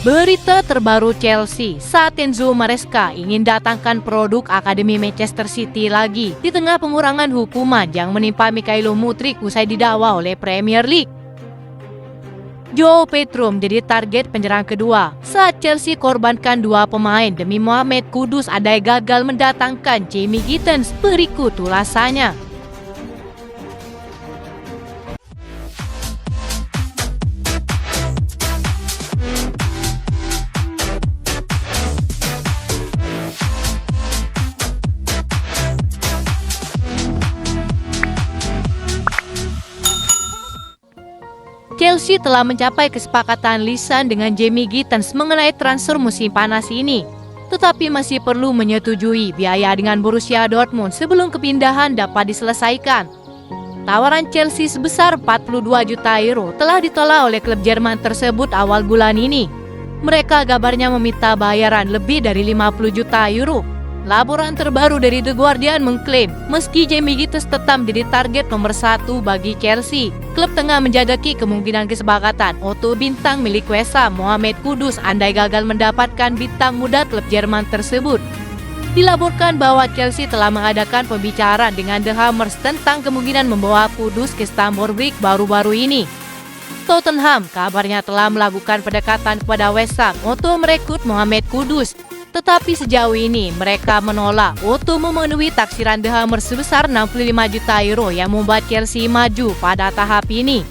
Berita terbaru Chelsea saat Enzo Maresca ingin datangkan produk Akademi Manchester City lagi di tengah pengurangan hukuman yang menimpa Mykhailo Mudryk usai didakwa oleh Premier League. Joao Pedro menjadi target penyerang kedua saat Chelsea korbankan dua pemain demi Mohamed Kudus andai gagal mendatangkan Jamie Gittens. Berikut ulasannya. Chelsea telah mencapai kesepakatan lisan dengan Jamie Gittens mengenai transfer musim panas ini, tetapi masih perlu menyetujui biaya dengan Borussia Dortmund sebelum kepindahan dapat diselesaikan. Tawaran Chelsea sebesar 42 juta euro telah ditolak oleh klub Jerman tersebut awal bulan ini. Mereka kabarnya meminta bayaran lebih dari 50 juta euro. Laporan terbaru dari The Guardian mengklaim, meski Jamie Gittens tetap menjadi target nomor 1 bagi Chelsea, klub tengah menjajaki kemungkinan kesepakatan untuk bintang milik West Ham Mohamed Kudus andai gagal mendapatkan bintang muda klub Jerman tersebut. Dilaporkan bahwa Chelsea telah mengadakan pembicaraan dengan The Hammers tentang kemungkinan membawa Kudus ke Stamford Bridge baru-baru ini. Tottenham kabarnya telah melakukan pendekatan kepada West Ham untuk merekrut Mohamed Kudus. Tetapi sejauh ini mereka menolak untuk memenuhi taksiran The Hammers sebesar 65 juta euro yang membuat Chelsea maju pada tahap ini.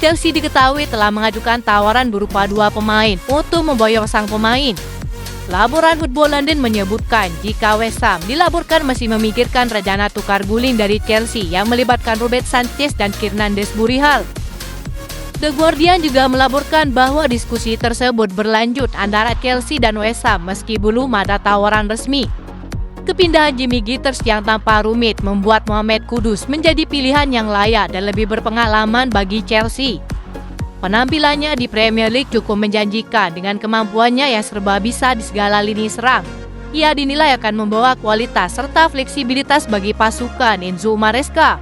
Chelsea diketahui telah mengajukan tawaran berupa dua pemain untuk memboyong sang pemain. Laporan Football London menyebutkan jika West Ham dilaporkan masih memikirkan rencana tukar guling dari Chelsea yang melibatkan Robert Sanchez dan Fernandes Burihal. The Guardian juga melaporkan bahwa diskusi tersebut berlanjut antara Chelsea dan West Ham meski belum ada tawaran resmi. Kepindahan Jamie Gittens yang tanpa rumit membuat Mohamed Kudus menjadi pilihan yang layak dan lebih berpengalaman bagi Chelsea. Penampilannya di Premier League cukup menjanjikan dengan kemampuannya yang serba bisa di segala lini serang. Ia dinilai akan membawa kualitas serta fleksibilitas bagi pasukan Enzo Maresca.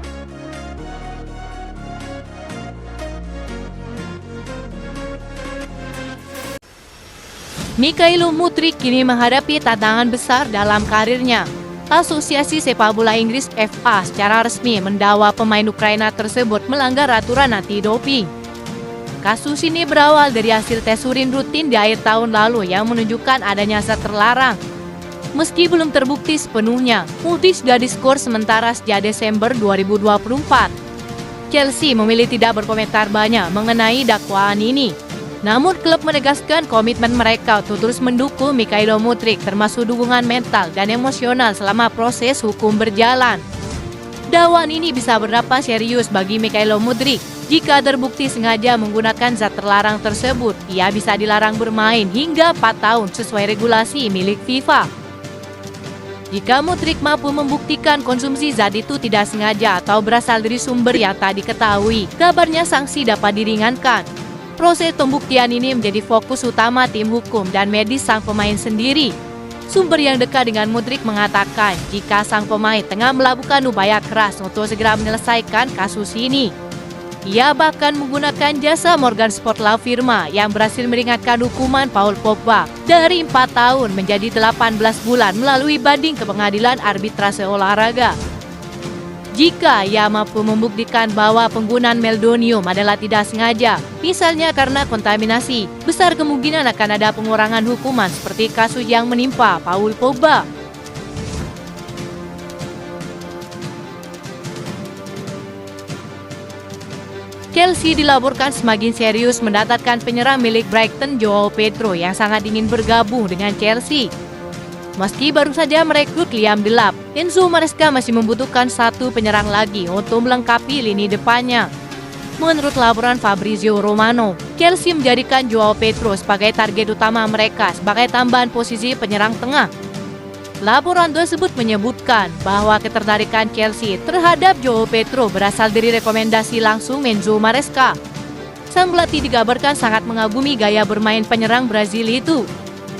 Mykhailo Mudryk kini menghadapi tantangan besar dalam karirnya. Asosiasi Sepak Bola Inggris FA secara resmi mendakwa pemain Ukraina tersebut melanggar aturan anti-doping. Kasus ini berawal dari hasil tes urin rutin di akhir tahun lalu yang menunjukkan adanya zat terlarang. Meski belum terbukti sepenuhnya, Mudryk sudah diskor sementara sejak Desember 2024. Chelsea memilih tidak berkomentar banyak mengenai dakwaan ini. Namun klub menegaskan komitmen mereka untuk terus mendukung Mykhailo Mudryk termasuk dukungan mental dan emosional selama proses hukum berjalan. Dakwaan ini bisa berdampak serius bagi Mykhailo Mudryk. Jika terbukti sengaja menggunakan zat terlarang tersebut, ia bisa dilarang bermain hingga 4 tahun sesuai regulasi milik FIFA. Jika Mudryk mampu membuktikan konsumsi zat itu tidak sengaja atau berasal dari sumber yang tak diketahui, kabarnya sanksi dapat diringankan. Proses pembuktian ini menjadi fokus utama tim hukum dan medis sang pemain sendiri. Sumber yang dekat dengan Mudryk mengatakan jika sang pemain tengah melakukan upaya keras untuk segera menyelesaikan kasus ini. Ia bahkan menggunakan jasa Morgan Sport Law Firma yang berhasil meringankan hukuman Paul Pogba dari 4 tahun menjadi 18 bulan melalui banding ke pengadilan arbitrase olahraga. Jika ia mampu membuktikan bahwa penggunaan meldonium adalah tidak sengaja, misalnya karena kontaminasi, besar kemungkinan akan ada pengurangan hukuman seperti kasus yang menimpa Paul Pogba. Chelsea dilaporkan semakin serius mendatangkan penyerang milik Brighton Joao Pedro yang sangat ingin bergabung dengan Chelsea. Meski baru saja merekrut Liam Delap, Enzo Maresca masih membutuhkan satu penyerang lagi untuk melengkapi lini depannya. Menurut laporan Fabrizio Romano, Chelsea menjadikan Joao Pedro sebagai target utama mereka sebagai tambahan posisi penyerang tengah. Laporan tersebut menyebutkan bahwa ketertarikan Chelsea terhadap Joao Pedro berasal dari rekomendasi langsung Enzo Maresca. Sang pelatih dikabarkan sangat mengagumi gaya bermain penyerang Brazil itu.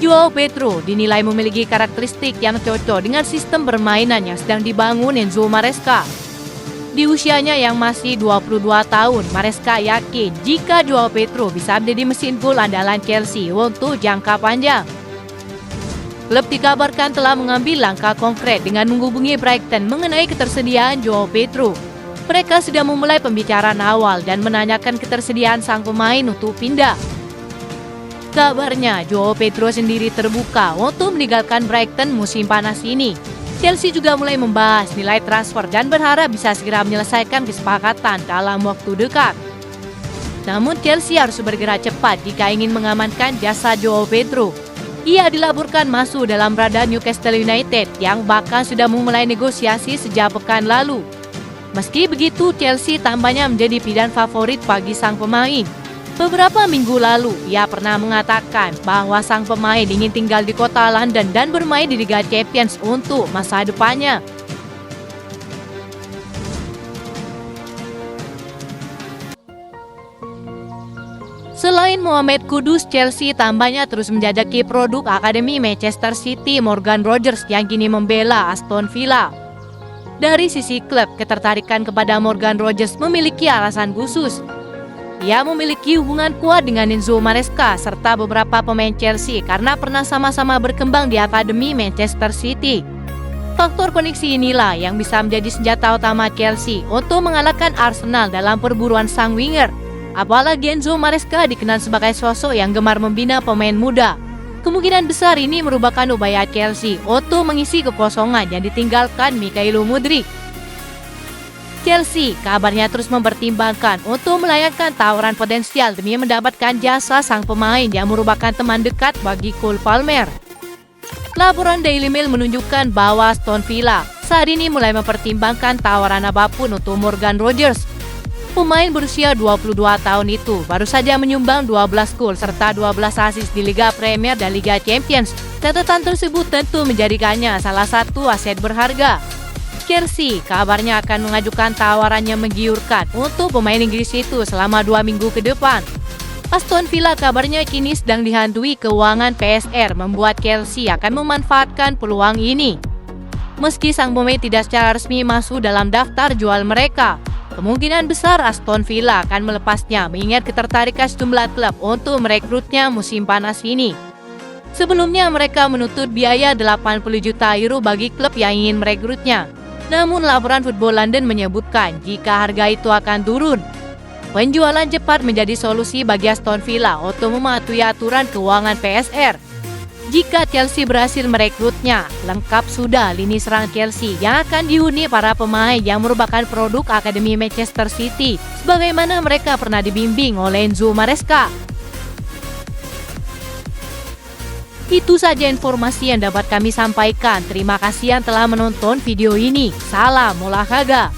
Joao Pedro dinilai memiliki karakteristik yang cocok dengan sistem permainan yang sedang dibangun Enzo Maresca. Di usianya yang masih 22 tahun, Maresca yakin jika Joao Pedro bisa menjadi mesin gol andalan Chelsea untuk jangka panjang. Klub dikabarkan telah mengambil langkah konkret dengan menghubungi Brighton mengenai ketersediaan Joao Pedro. Mereka sudah memulai pembicaraan awal dan menanyakan ketersediaan sang pemain untuk pindah. Kabarnya, Joao Pedro sendiri terbuka untuk meninggalkan Brighton musim panas ini. Chelsea juga mulai membahas nilai transfer dan berharap bisa segera menyelesaikan kesepakatan dalam waktu dekat. Namun Chelsea harus bergerak cepat jika ingin mengamankan jasa Joao Pedro. Ia dilaporkan masuk dalam radar Newcastle United yang bahkan sudah memulai negosiasi sejak pekan lalu. Meski begitu, Chelsea tampaknya menjadi pilihan favorit bagi sang pemain. Beberapa minggu lalu, ia pernah mengatakan bahwa sang pemain ingin tinggal di kota London dan bermain di Liga Champions untuk masa depannya. Selain Mohamed Kudus, Chelsea tampaknya terus menjajaki produk Akademi Manchester City Morgan Rogers yang kini membela Aston Villa. Dari sisi klub, ketertarikan kepada Morgan Rogers memiliki alasan khusus. Ia memiliki hubungan kuat dengan Enzo Maresca serta beberapa pemain Chelsea karena pernah sama-sama berkembang di Akademi Manchester City. Faktor koneksi inilah yang bisa menjadi senjata utama Chelsea untuk mengalahkan Arsenal dalam perburuan sang winger. Apalagi Enzo Maresca dikenal sebagai sosok yang gemar membina pemain muda. Kemungkinan besar ini merupakan upaya Chelsea untuk mengisi kekosongan yang ditinggalkan Mikhailo Mudryk. Chelsea kabarnya terus mempertimbangkan untuk melayangkan tawaran potensial demi mendapatkan jasa sang pemain yang merupakan teman dekat bagi Cole Palmer. Laporan Daily Mail menunjukkan bahwa Aston Villa saat ini mulai mempertimbangkan tawaran apapun untuk Morgan Rogers. Pemain berusia 22 tahun itu baru saja menyumbang 12 gol serta 12 assist di Liga Premier dan Liga Champions. Catatan tersebut tentu menjadikannya salah satu aset berharga. Chelsea kabarnya akan mengajukan tawaran yang menggiurkan untuk pemain Inggris itu selama 2 minggu ke depan. Aston Villa kabarnya kini sedang dihantui keuangan PSR, membuat Chelsea akan memanfaatkan peluang ini. Meski sang pemain tidak secara resmi masuk dalam daftar jual mereka, kemungkinan besar Aston Villa akan melepasnya mengingat ketertarikan sejumlah klub untuk merekrutnya musim panas ini. Sebelumnya mereka menuntut biaya 80 juta euro bagi klub yang ingin merekrutnya. Namun laporan Football London menyebutkan jika harga itu akan turun. Penjualan cepat menjadi solusi bagi Aston Villa untuk mematuhi aturan keuangan PSR. Jika Chelsea berhasil merekrutnya, lengkap sudah lini serang Chelsea yang akan dihuni para pemain yang merupakan produk Akademi Manchester City, sebagaimana mereka pernah dibimbing oleh Enzo Maresca. Itu saja informasi yang dapat kami sampaikan. Terima kasih yang telah menonton video ini. Salam olahraga.